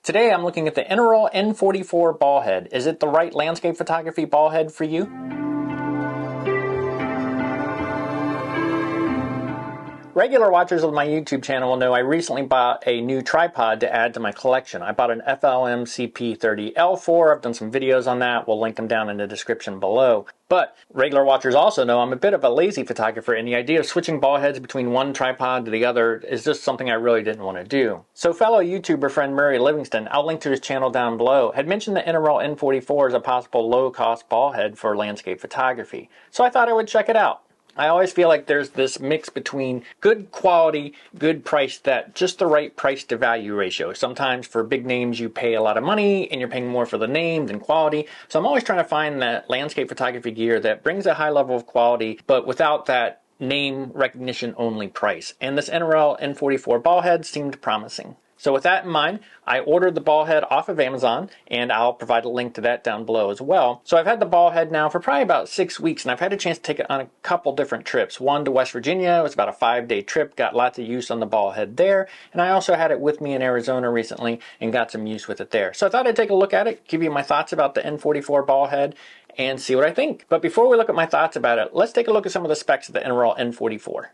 Today I'm looking at the Innorel N44 ball head. Is it the right landscape photography ball head for you? Regular watchers of my YouTube channel will know I recently bought a new tripod to add to my collection. I bought an FLM CP30-L4. I've done some videos on that. We'll link them down in the description below. But regular watchers also know I'm a bit of a lazy photographer, and the idea of switching ball heads between one tripod to the other is just something I really didn't want to do. So fellow YouTuber friend Murray Livingston, I'll link to his channel down below, had mentioned the Innorel N44 as a possible low-cost ball head for landscape photography. So I thought I would check it out. I always feel like there's this mix between good quality, good price, that just the right price to value ratio. Sometimes for big names you pay a lot of money and you're paying more for the name than quality. So I'm always trying to find that landscape photography gear that brings a high level of quality, but without that name recognition only price. And this Innorel N44 ball head seemed promising. So with that in mind, I ordered the ball head off of Amazon, and I'll provide a link to that down below as well. So I've had the ball head now for probably about 6 weeks, and I've had a chance to take it on a couple different trips. One to West Virginia. It was about a 5-day trip, got lots of use on the ball head there, and I also had it with me in Arizona recently and got some use with it there. So I thought I'd take a look at it, give you my thoughts about the N44 ball head, and see what I think. But before we look at my thoughts about it, let's take a look at some of the specs of the Innorel N44.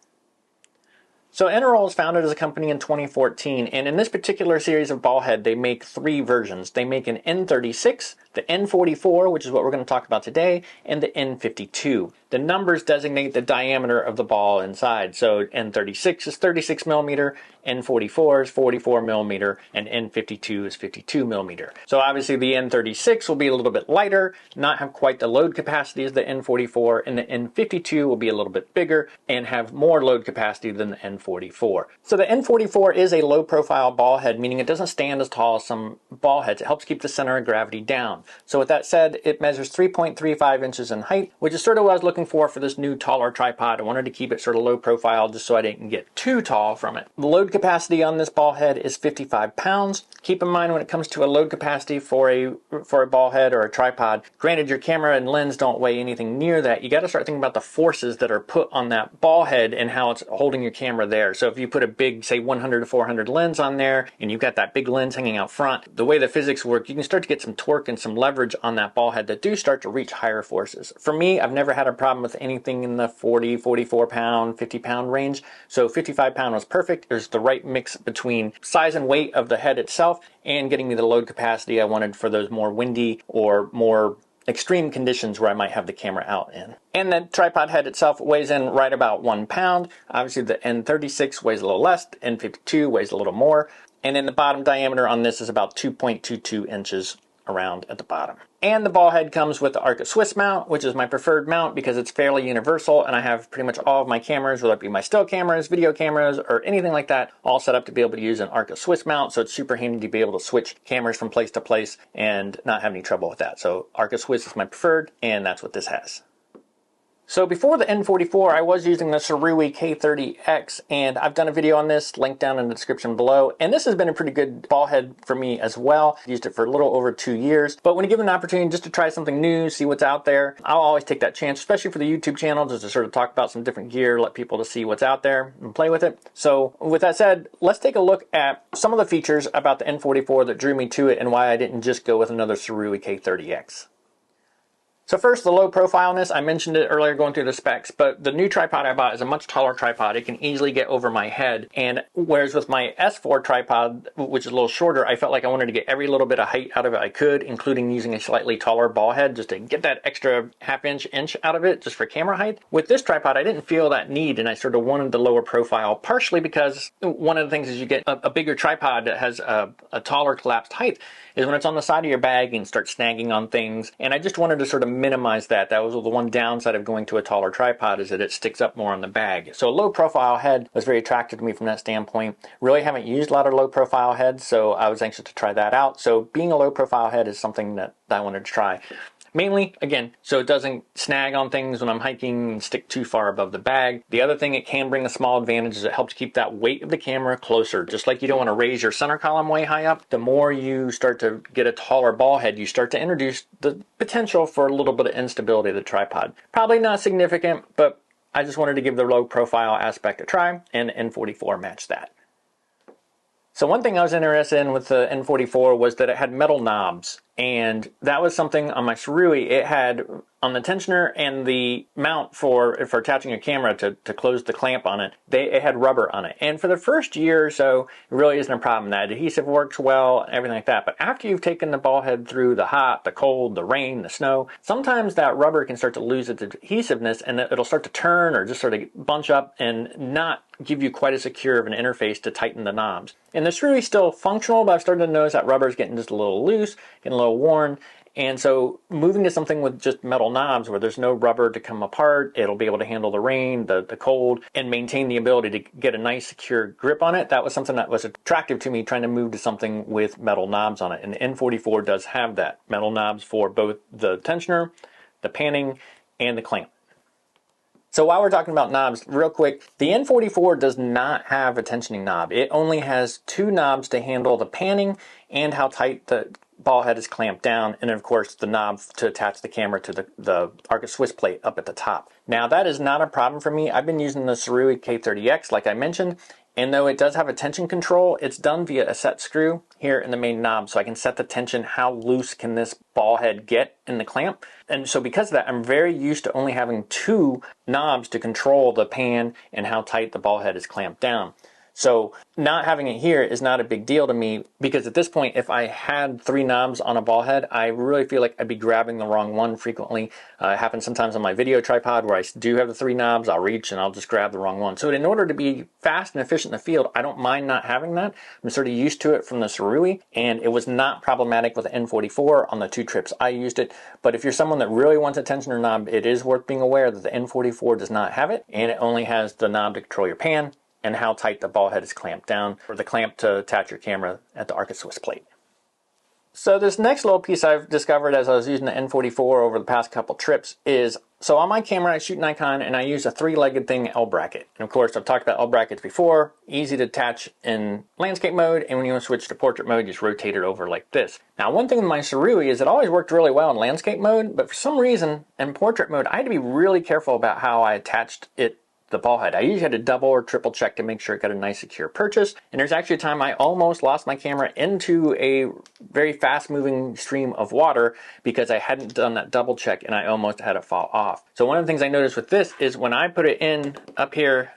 So Innorel was founded as a company in 2014, and in this particular series of ball head, they make 3 versions. They make an N36, the N44, which is what we're going to talk about today, and the N52. The numbers designate the diameter of the ball inside. So N36 is 36 millimeter, N44 is 44 millimeter, and N52 is 52 millimeter. So obviously the N36 will be a little bit lighter, not have quite the load capacity as the N44, and the N52 will be a little bit bigger and have more load capacity than the N44. So the N44 is a low profile ball head, meaning it doesn't stand as tall as some ball heads. It helps keep the center of gravity down. So with that said, it measures 3.35 inches in height, which is sort of what I was looking for this new taller tripod. I wanted to keep it sort of low profile just so I didn't get too tall from it. The load capacity on this ball head is 55 pounds. Keep in mind when it comes to a load capacity for a ball head or a tripod, granted your camera and lens don't weigh anything near that, you got to start thinking about the forces that are put on that ball head and how it's holding your camera there. So if you put a big, say 100 to 400 lens on there and you've got that big lens hanging out front, the way the physics work, you can start to get some torque and some leverage on that ball head that do start to reach higher forces. For me, I've never had a problem with anything in the 40, 44 pound, 50 pound range. So 55 pound was perfect. There's the right mix between size and weight of the head itself and getting me the load capacity I wanted for those more windy or more extreme conditions where I might have the camera out in. And the tripod head itself weighs in right about 1 pound. Obviously the N36 weighs a little less, the N52 weighs a little more. And then the bottom diameter on this is about 2.22 inches around at the bottom. And the ball head comes with the Arca Swiss mount, which is my preferred mount because it's fairly universal, and I have pretty much all of my cameras, whether it be my still cameras, video cameras, or anything like that, all set up to be able to use an Arca Swiss mount, so it's super handy to be able to switch cameras from place to place and not have any trouble with that. So Arca Swiss is my preferred, and that's what this has. So before the N44, I was using the Sirui K30X, and I've done a video on this, linked down in the description below, and this has been a pretty good ball head for me as well. I've used it for a little over 2 years, but when you give an opportunity just to try something new, see what's out there, I'll always take that chance, especially for the YouTube channel, just to sort of talk about some different gear, let people to see what's out there and play with it. So with that said, let's take a look at some of the features about the N44 that drew me to it and why I didn't just go with another Sirui K30X. So first, the low profileness. I mentioned it earlier going through the specs, but the new tripod I bought is a much taller tripod. It can easily get over my head. And whereas with my S4 tripod, which is a little shorter, I felt like I wanted to get every little bit of height out of it I could, including using a slightly taller ball head just to get that extra half-inch out of it just for camera height. With this tripod, I didn't feel that need, and I sort of wanted the lower profile, partially because one of the things is you get a bigger tripod that has a taller collapsed height is when it's on the side of your bag and start snagging on things. And I just wanted to sort of minimize that. That was the one downside of going to a taller tripod, is that it sticks up more on the bag. So a low profile head was very attractive to me from that standpoint. Really haven't used a lot of low profile heads, so I was anxious to try that out. So being a low profile head is something that I wanted to try. Mainly, again, so it doesn't snag on things when I'm hiking and stick too far above the bag. The other thing it can bring a small advantage is it helps keep that weight of the camera closer. Just like you don't want to raise your center column way high up, the more you start to get a taller ball head, you start to introduce the potential for a little bit of instability of the tripod. Probably not significant, but I just wanted to give the low profile aspect a try, and the N44 matched that. So one thing I was interested in with the N44 was that it had metal knobs, and that was something on my Surui. It had on the tensioner and the mount for attaching a camera to close the clamp on it, it had rubber on it. And for the first year or so, it really isn't a problem. That adhesive works well, everything like that. But after you've taken the ball head through the hot, the cold, the rain, the snow, sometimes that rubber can start to lose its adhesiveness, and it'll start to turn or just sort of bunch up and not give you quite as secure of an interface to tighten the knobs. And the Surui is still functional, but I've started to notice that rubber is getting just a little loose, getting a little worn. And so moving to something with just metal knobs where there's no rubber to come apart, it'll be able to handle the rain, the cold, and maintain the ability to get a nice secure grip on it. That was something that was attractive to me, trying to move to something with metal knobs on it. And the N44 does have that. Metal knobs for both the tensioner, the panning, and the clamp. So while we're talking about knobs, real quick, the N44 does not have a tensioning knob. It only has two knobs to handle the panning and how tight the ball head is clamped down, and of course the knob to attach the camera to the Arcus Swiss plate up at the top. Now that is not a problem for me. I've been using the Surui K30X like I mentioned, and though it does have a tension control, it's done via a set screw here in the main knob, so I can set the tension, how loose can this ball head get in the clamp. And so because of that, I'm very used to only having two knobs to control the pan and how tight the ball head is clamped down. So not having it here is not a big deal to me, because at this point, if I had three knobs on a ball head, I really feel like I'd be grabbing the wrong one frequently. It happens sometimes on my video tripod where I do have the three knobs, I'll reach and I'll just grab the wrong one. So in order to be fast and efficient in the field, I don't mind not having that. I'm sort of used to it from the Surui, and it was not problematic with the N44 on the two trips I used it. But if you're someone that really wants a tensioner knob, it is worth being aware that the N44 does not have it, and it only has the knob to control your pan and how tight the ball head is clamped down, or the clamp to attach your camera at the Arcus Swiss plate. So this next little piece I've discovered as I was using the N44 over the past couple trips is, so on my camera I shoot Nikon and I use a three-legged thing L bracket. And of course I've talked about L brackets before, easy to attach in landscape mode, and when you want to switch to portrait mode, you just rotate it over like this. Now one thing with my Surui is it always worked really well in landscape mode, but for some reason in portrait mode I had to be really careful about how I attached it the ball head. I usually had to double or triple check to make sure it got a nice secure purchase. And there's actually a time I almost lost my camera into a very fast moving stream of water because I hadn't done that double check and I almost had it fall off. So one of the things I noticed with this is when I put it in up here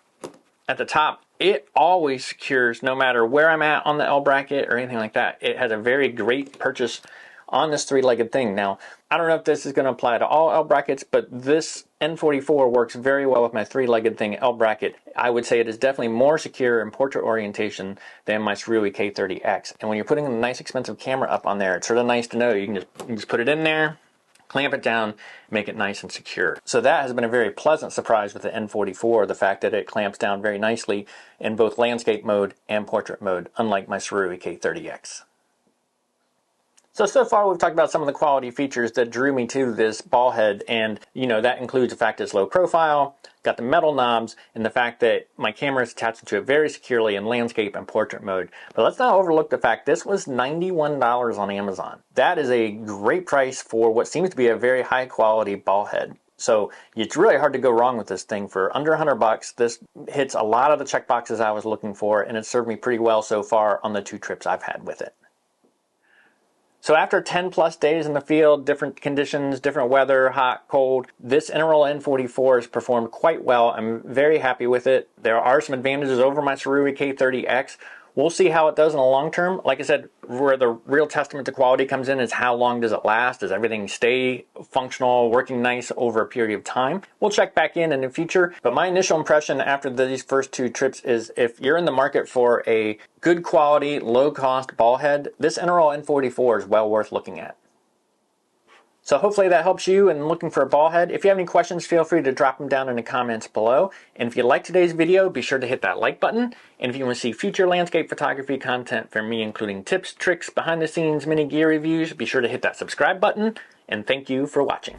at the top, it always secures no matter where I'm at on the L bracket or anything like that. It has a very great purchase on this three-legged thing. Now, I don't know if this is going to apply to all L brackets, but this N44 works very well with my three-legged thing L bracket. I would say it is definitely more secure in portrait orientation than my Surui K30X. And when you're putting a nice expensive camera up on there, it's sort of nice to know you can just put it in there, clamp it down, make it nice and secure. So that has been a very pleasant surprise with the N44, the fact that it clamps down very nicely in both landscape mode and portrait mode, unlike my Surui K30X. So far we've talked about some of the quality features that drew me to this ball head, and that includes the fact it's low profile, got the metal knobs, and the fact that my camera is attached to it very securely in landscape and portrait mode. But let's not overlook the fact this was $91 on Amazon. That is a great price for what seems to be a very high quality ball head. So it's really hard to go wrong with this thing. For under $100, this hits a lot of the check boxes I was looking for, and it's served me pretty well so far on the two trips I've had with it. So after 10 plus days in the field, different conditions, different weather, hot, cold, this Innorel N44 has performed quite well. I'm very happy with it. There are some advantages over my Surui K30X. We'll see how it does in the long term. Like I said, where the real testament to quality comes in is how long does it last? Does everything stay functional, working nice over a period of time? We'll check back in the future. But my initial impression after these first two trips is if you're in the market for a good quality, low cost ball head, this Innorel N44 is well worth looking at. So hopefully that helps you in looking for a ball head. If you have any questions, feel free to drop them down in the comments below. And if you like today's video, be sure to hit that like button. And if you want to see future landscape photography content from me, including tips, tricks, behind the scenes, mini gear reviews, be sure to hit that subscribe button. And thank you for watching.